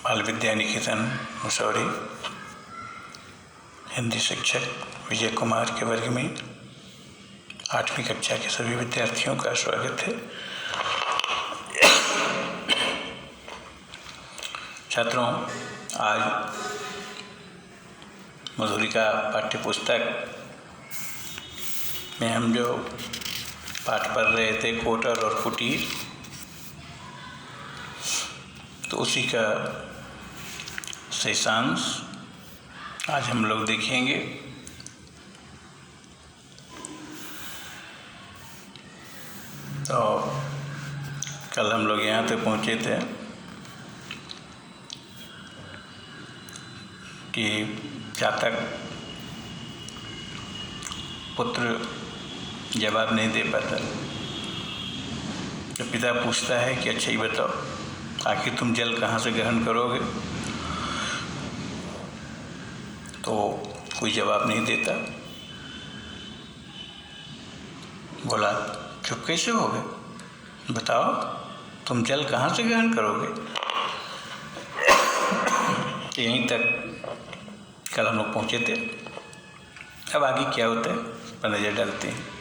बाल विद्या निकेतन मुसौरी हिंदी शिक्षक विजय कुमार के वर्ग में 8वीं कक्षा के सभी विद्यार्थियों का स्वागत है। छात्रों, आज मधुरी का पाठ्य पुस्तक में हम जो पाठ पढ़ रहे थे कोटर और कुटीर, तो उसी का शेषांश आज हम लोग देखेंगे। तो कल हम लोग यहाँ तक पहुँचे थे कि जातक पुत्र जवाब नहीं दे पाता, तो पिता पूछता है कि अच्छा ही बताओ, आखिर तुम जल कहाँ से ग्रहण करोगे? तो कोई जवाब नहीं देता। बोला, चुप कैसे हो गए? बताओ, तुम जल कहाँ से ग्रहण करोगे? यहीं तक कल हम लोग पहुँचे थे। अब आगे क्या होता है पर नज़र डालते हैं।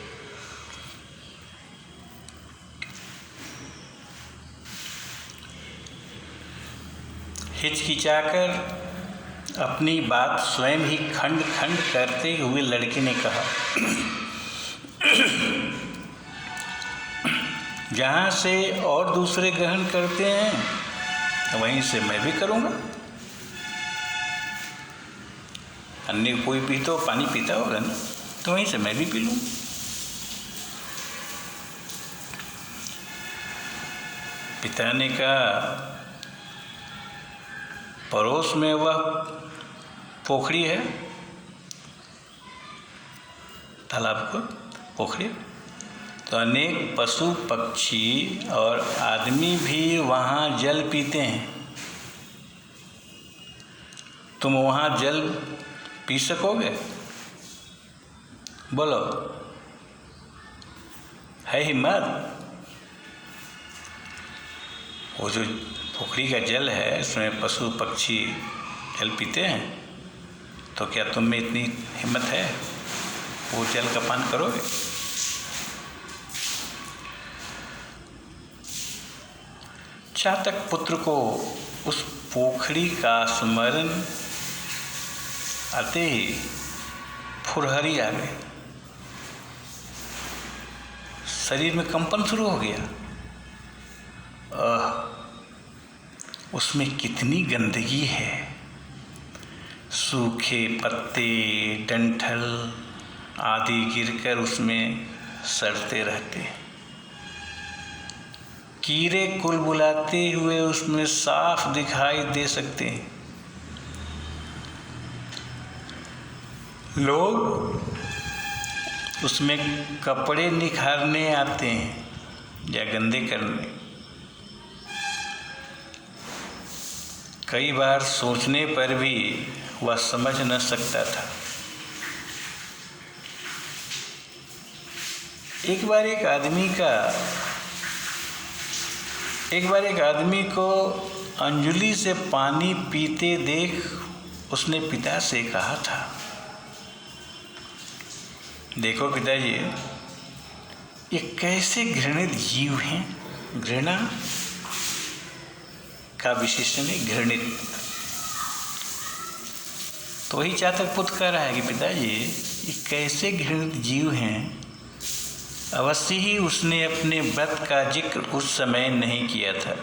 हिचकिचाकर अपनी बात स्वयं ही खंड खंड करते हुए लड़के ने कहा, जहाँ से और दूसरे ग्रहण करते हैं वहीं से मैं भी करूँगा। अन्य कोई भी तो पानी पीता होगा ना, तो वहीं से मैं भी पी लूँ। पिता ने कहा, पड़ोस में वह पोखरी है, तालाब को पोखरी, तो अनेक पशु पक्षी और आदमी भी वहाँ जल पीते हैं। तुम वहाँ जल पी सकोगे? बोलो, है हिम्मत? वो जो पोखरी का जल है, इसमें पशु पक्षी जल पीते हैं, तो क्या तुम में इतनी हिम्मत है वो जल का पान करोगे? चातक पुत्र को उस पोखरी का स्मरण आते ही फुरहरी आ गई, शरीर में कंपन शुरू हो गया। उसमें कितनी गंदगी है, सूखे पत्ते, डंठल आदि गिरकर उसमें सड़ते रहते हैं। कीड़े कुलबुलाते हुए उसमें साफ दिखाई दे सकते हैं। लोग उसमें कपड़े निखारने आते हैं या गंदे करने। कई बार सोचने पर भी वह समझ न सकता था। एक बार एक आदमी को अंजलि से पानी पीते देख उसने पिता से कहा था, देखो पिताजी, ये कैसे घृणित जीव हैं। घृणा का विशेषण है घृणित। तो वही चातक पुत्र कह रहा है कि पिताजी, ये कैसे घृणित जीव हैं। अवश्य ही उसने अपने व्रत का जिक्र उस समय नहीं किया था,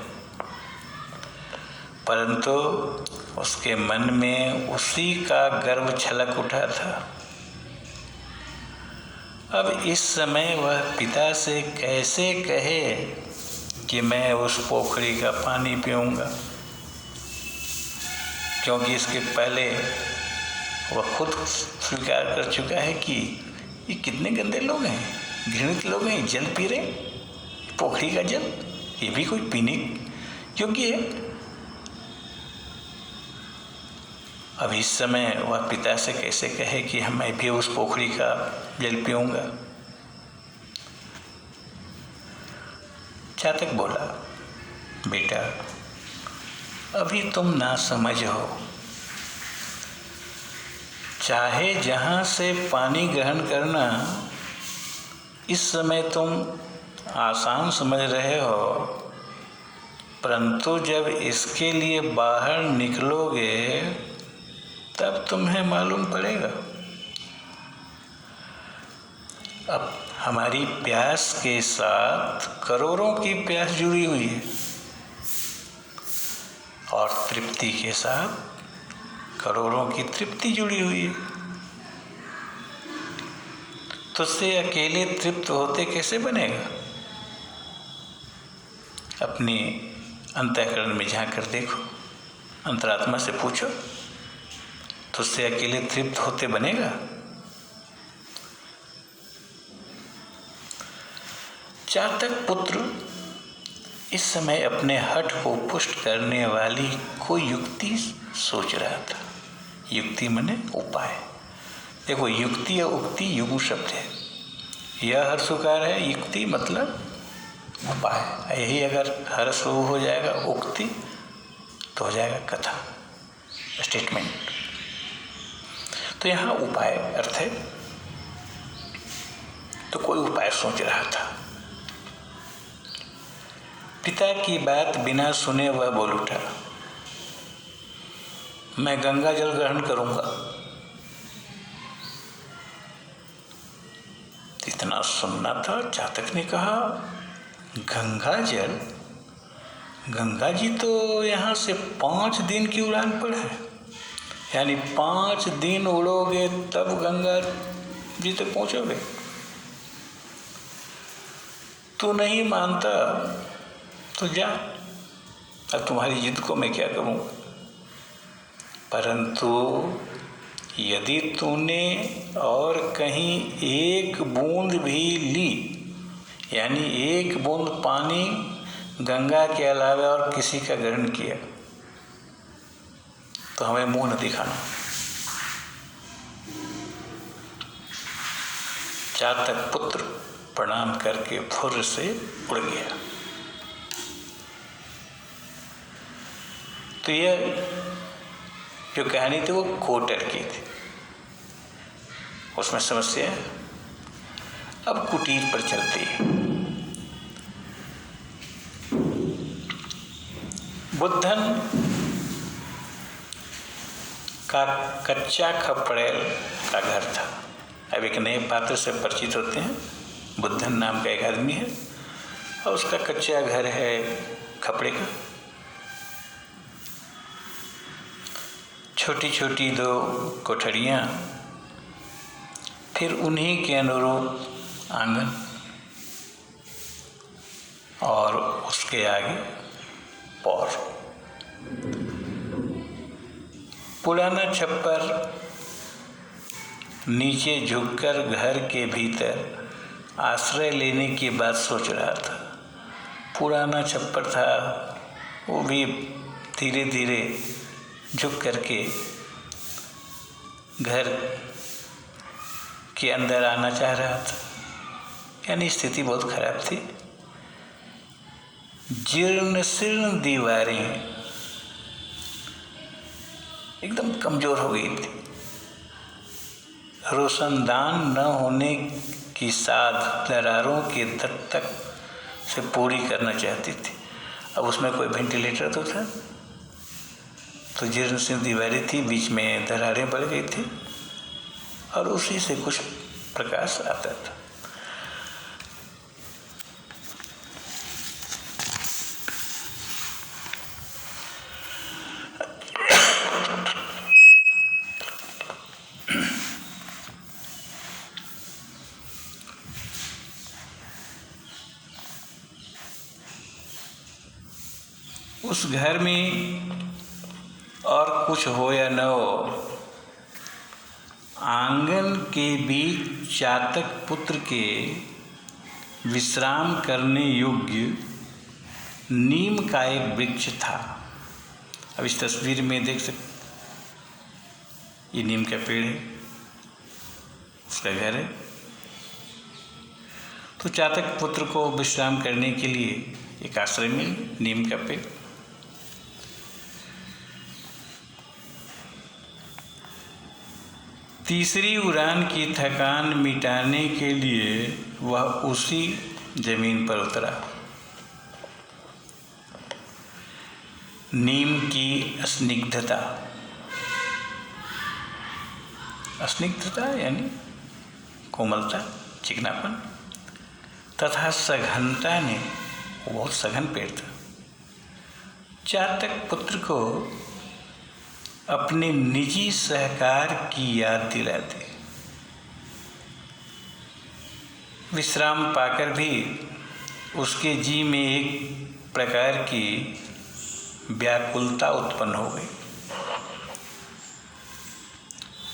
परंतु उसके मन में उसी का गर्व छलक उठा था। अब इस समय वह पिता से कैसे कहे कि मैं उस पोखरी का पानी पीऊँगा, क्योंकि इसके पहले वह खुद स्वीकार कर चुका है कि ये कितने गंदे लोग हैं, घृणित लोग हैं, जल पी रहे, पोखरी का जल, ये भी कोई पीने योग्य है। अब इस समय वह पिता से कैसे कहे कि मैं भी उस पोखरी का जल पीऊँगा। चातक बोला, बेटा अभी तुम ना समझ हो। चाहे जहाँ से पानी ग्रहण करना इस समय तुम आसान समझ रहे हो, परंतु जब इसके लिए बाहर निकलोगे तब तुम्हें मालूम पड़ेगा। अब हमारी प्यास के साथ करोड़ों की प्यास जुड़ी हुई है और तृप्ति के साथ करोड़ों की तृप्ति जुड़ी हुई है। तुझसे अकेले तृप्त होते कैसे बनेगा? अपने अंतःकरण में झांक कर देखो, अंतरात्मा से पूछो, तुझसे अकेले तृप्त होते बनेगा? चातक पुत्र इस समय अपने हठ को पुष्ट करने वाली कोई युक्ति सोच रहा था। युक्ति माने उपाय। देखो, युक्ति और उक्ति युग्म शब्द है। यह हर्षुकार है, युक्ति मतलब उपाय। यही अगर हर्ष हो जाएगा उक्ति तो हो जाएगा कथा, स्टेटमेंट। तो यहाँ उपाय अर्थ है। तो कोई उपाय सोच रहा था। पिता की बात बिना सुने वह बोल उठा, मैं गंगा जल ग्रहण करूंगा। इतना सुनना था। चातक ने कहा, गंगा जल? गंगा जी तो यहाँ से 5 दिन की उड़ान पर है, यानी 5 दिन उड़ोगे तब गंगा जी तक पहुंचोगे। तू नहीं मानता तो जा, अब तुम्हारी जिद को मैं क्या करूं। परंतु यदि तूने और कहीं एक बूंद भी ली, यानी एक बूंद पानी गंगा के अलावा और किसी का ग्रहण किया, तो हमें मुंह न दिखाना। चातक पुत्र प्रणाम करके फुर्र से उड़ गया। तो यह जो कहानी थी वो कोटर की थी, उसमें समस्या है। अब कुटीर पर चलती है। बुद्धन का कच्चा खपड़ेल का घर था। अब एक नए पात्र से परिचित होते हैं। बुद्धन नाम का एक आदमी है और उसका कच्चा घर है खपड़े का। छोटी छोटी 2 कोठरियाँ, फिर उन्हीं के अनुरूप आंगन और उसके आगे पौर। पुराना छप्पर नीचे झुककर घर के भीतर आश्रय लेने की बात सोच रहा था। पुराना छप्पर था, वो भी धीरे धीरे झुक करके घर के अंदर आना चाह रहा था, यानी स्थिति बहुत खराब थी। जीर्ण शीर्ण दीवारें एकदम कमजोर हो गई थी। रोशनदान न होने की साध दरारों के दर तक से पूरी करना चाहती थी। अब उसमें कोई वेंटिलेटर तो था, तो जीर्ण शीर्ण दीवारें थी, बीच में दरारें पड़ गई थी और उसी से कुछ प्रकाश आता था। उस घर में और कुछ हो या न हो, आंगन के बीच चातक पुत्र के विश्राम करने योग्य नीम का एक वृक्ष था। अब इस तस्वीर में देख सकते, ये नीम का पेड़ है, उसका घर है। तो चातक पुत्र को विश्राम करने के लिए एक आश्रय में नीम का पेड़। तीसरी उड़ान की थकान मिटाने के लिए वह उसी जमीन पर उतरा। नीम की स्निग्धता यानी कोमलता, चिकनापन तथा सघनता ने, बहुत सघन पेड़ था, चातक पुत्र को अपने निजी सहकार की याद दिलाते। विश्राम पाकर भी उसके जी में एक प्रकार की व्याकुलता उत्पन्न हो गई।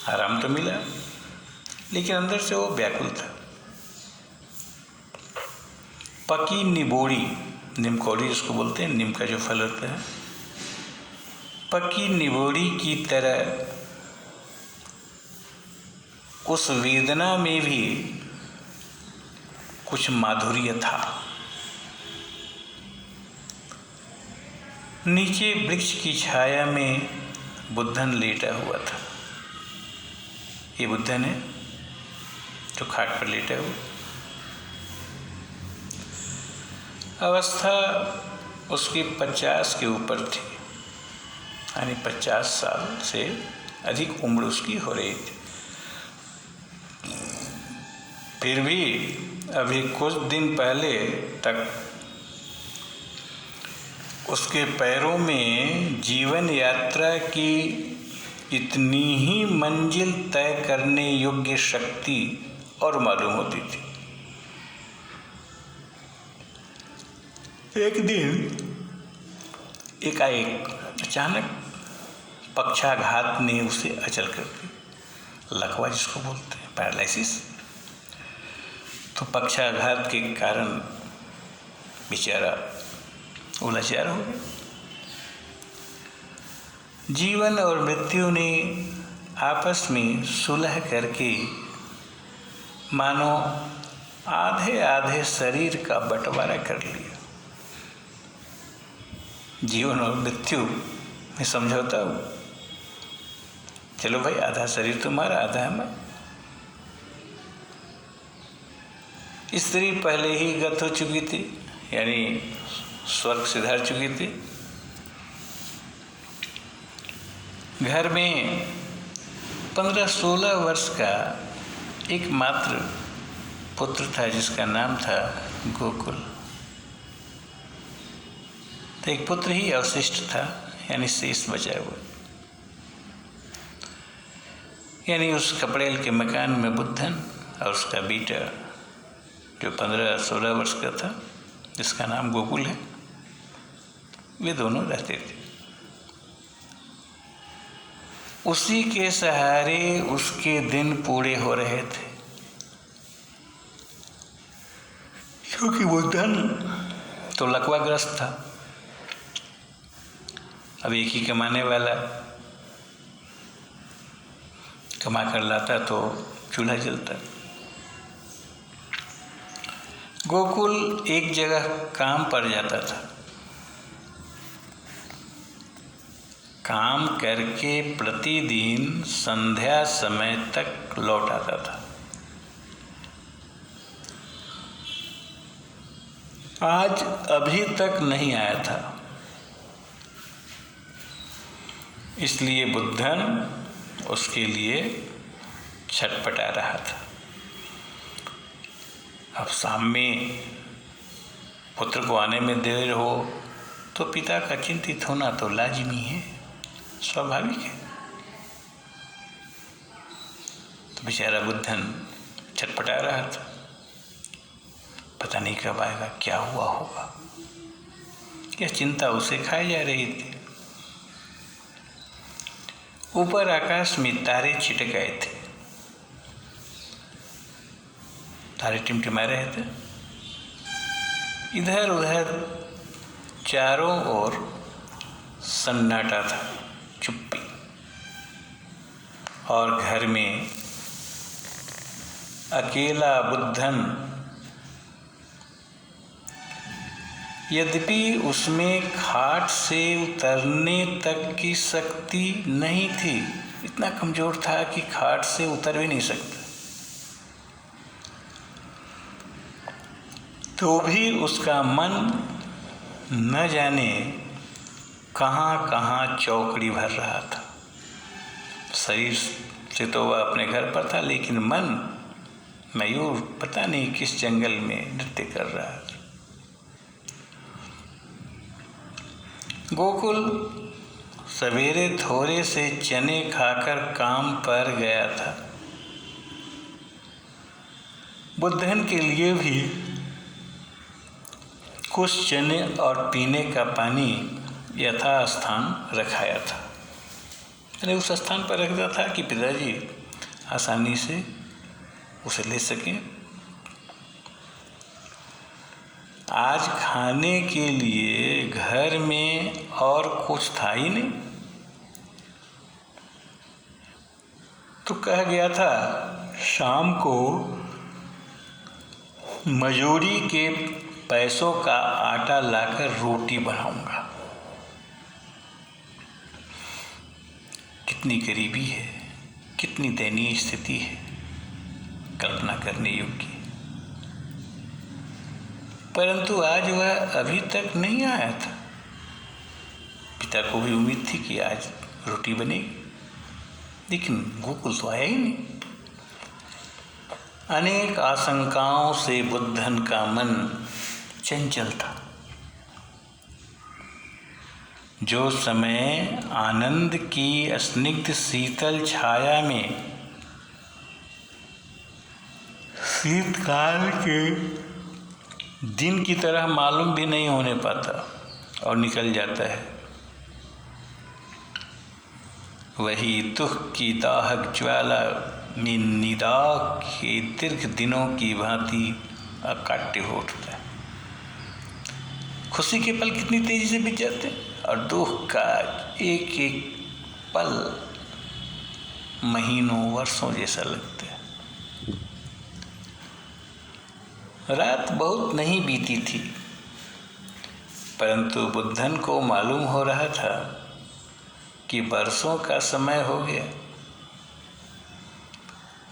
आराम तो मिला, लेकिन अंदर से वो व्याकुल था। पकी निबोड़ी, निमकोड़ी जिसको बोलते हैं, नीम का जो फल होता है, पकी निबोड़ी की तरह उस वेदना में भी कुछ माधुर्य था। नीचे वृक्ष की छाया में बुद्धन लेटा हुआ था। ये बुद्धन है जो खाट पर लेटा हुआ। अवस्था उसकी 50 के ऊपर थी, यानी 50 साल से अधिक उम्र उसकी हो रही थी। फिर भी अभी कुछ दिन पहले तक उसके पैरों में जीवन यात्रा की इतनी ही मंजिल तय करने योग्य शक्ति और मालूम होती थी। एक दिन एकाएक अचानक पक्षाघात ने उसे अचल कर दी। लकवा जिसको बोलते हैं, पैरालिसिस। तो पक्षाघात के कारण बेचारा उलाचार हो गया। जीवन और मृत्यु ने आपस में सुलह करके मानो आधे आधे शरीर का बंटवारा कर लिया। जीवन और मृत्यु में समझौता हुआ, चलो भाई, आधा शरीर तुम्हारा, आधा हमारा। स्त्री पहले ही गत हो चुकी थी, यानी स्वर्ग सिधार चुकी थी। घर में 15-16 वर्ष का एकमात्र पुत्र था जिसका नाम था गोकुल। तो एक पुत्र ही अवशिष्ट था, यानी शेष बचा हुआ। यानी उस कपड़ेल के मकान में बुद्धन और उसका बेटा जो 15-16 वर्ष का था, जिसका नाम गोकुल है, वे दोनों रहते थे। उसी के सहारे उसके दिन पूरे हो रहे थे, क्योंकि बुद्धन तो लकवाग्रस्त था। अब एक ही कमाने वाला, कमा कर लाता तो चूल्हा जलता। गोकुल एक जगह काम पर जाता था। काम करके प्रतिदिन संध्या समय तक लौट आता था। आज अभी तक नहीं आया था, इसलिए बुद्धन उसके लिए छटपटा रहा था। अब शाम में पुत्र को आने में देर हो तो पिता का चिंतित होना तो लाजिमी है, स्वाभाविक है। तो बेचारा बुद्धन छटपटा रहा था, पता नहीं कब आएगा, क्या हुआ होगा। यह चिंता उसे खाई जा रही थी। ऊपर आकाश में तारे छिटक आए थे, तारे टिमटिमा रहे थे। इधर उधर चारों ओर सन्नाटा था, चुप्पी। और घर में अकेला बुद्धन, यद्यपि उसमें खाट से उतरने तक की शक्ति नहीं थी, इतना कमजोर था कि खाट से उतर भी नहीं सकता। तो भी उसका मन न जाने कहाँ कहाँ चौकड़ी भर रहा था। शरीर से तो वह अपने घर पर था, लेकिन मन मयूर पता नहीं किस जंगल में नृत्य कर रहा था। गोकुल सवेरे थोड़े से चने खाकर काम पर गया था। बुद्धन के लिए भी कुछ चने और पीने का पानी यथास्थान रखाया था। मैंने उस स्थान पर रखा था कि पिताजी आसानी से उसे ले सकें। आज खाने के लिए घर में और कुछ था ही नहीं, तो कह गया था शाम को मजूरी के पैसों का आटा लाकर रोटी बनाऊंगा। कितनी गरीबी है, कितनी दयनीय स्थिति है, कल्पना करने योग्य। परंतु आज वह अभी तक नहीं आया था। पिता को भी उम्मीद थी कि आज रोटी बनेगी, लेकिन गोकुल तो आया ही नहीं। अनेक आशंकाओं से बुद्धन का मन चंचल था। जो समय आनंद की स्निग्ध शीतल छाया में शीतकाल के दिन की तरह मालूम भी नहीं होने पाता और निकल जाता है, वही दुख की दाहक ज्वाला में निदा के दीर्घ दिनों की भांति अकाट्य हो उठता है। खुशी के पल कितनी तेजी से बीत जाते हैं और दुख का एक एक पल महीनों वर्षों जैसा लगता है। रात बहुत नहीं बीती थी, परंतु बुद्धन को मालूम हो रहा था कि बरसों का समय हो गया।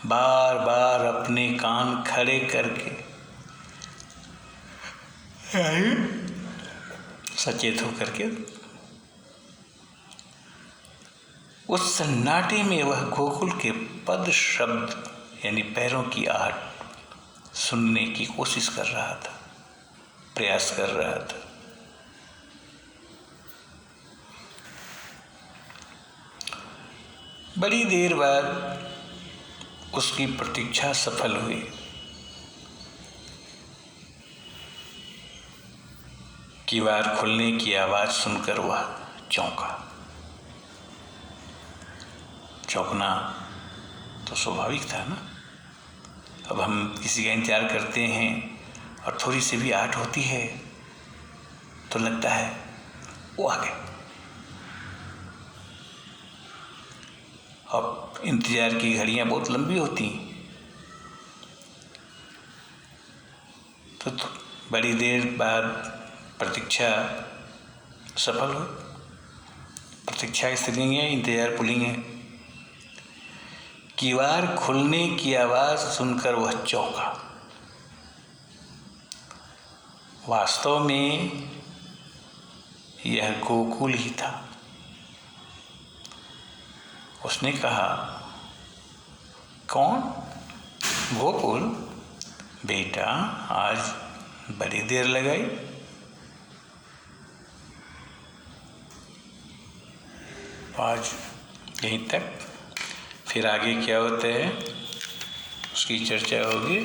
बार बार अपने कान खड़े करके सचेत होकर के उस सन्नाटे में वह गोकुल के पद शब्द यानी पैरों की आहट सुनने की कोशिश कर रहा था, प्रयास कर रहा था। बड़ी देर बाद उसकी प्रतीक्षा सफल हुई। किवाड़ खुलने की आवाज सुनकर वह चौंका। चौंकना तो स्वाभाविक था ना। अब हम किसी का इंतजार करते हैं और थोड़ी सी भी आहट होती है तो लगता है वो आ गए। अब इंतजार की घड़ियां बहुत लंबी होती हैं, तो बड़ी देर बाद प्रतीक्षा सफल हुई। प्रतीक्षा स्त्रीलिंग है, इंतजार पुल्लिंग है। किवाड़ खुलने की आवाज सुनकर वह चौंका। वास्तव में यह गोकुल ही था। उसने कहा, कौन? गोकुल बेटा, आज बड़ी देर लगाई। आज यहीं तक, फिर आगे क्या होता है उसकी चर्चा होगी।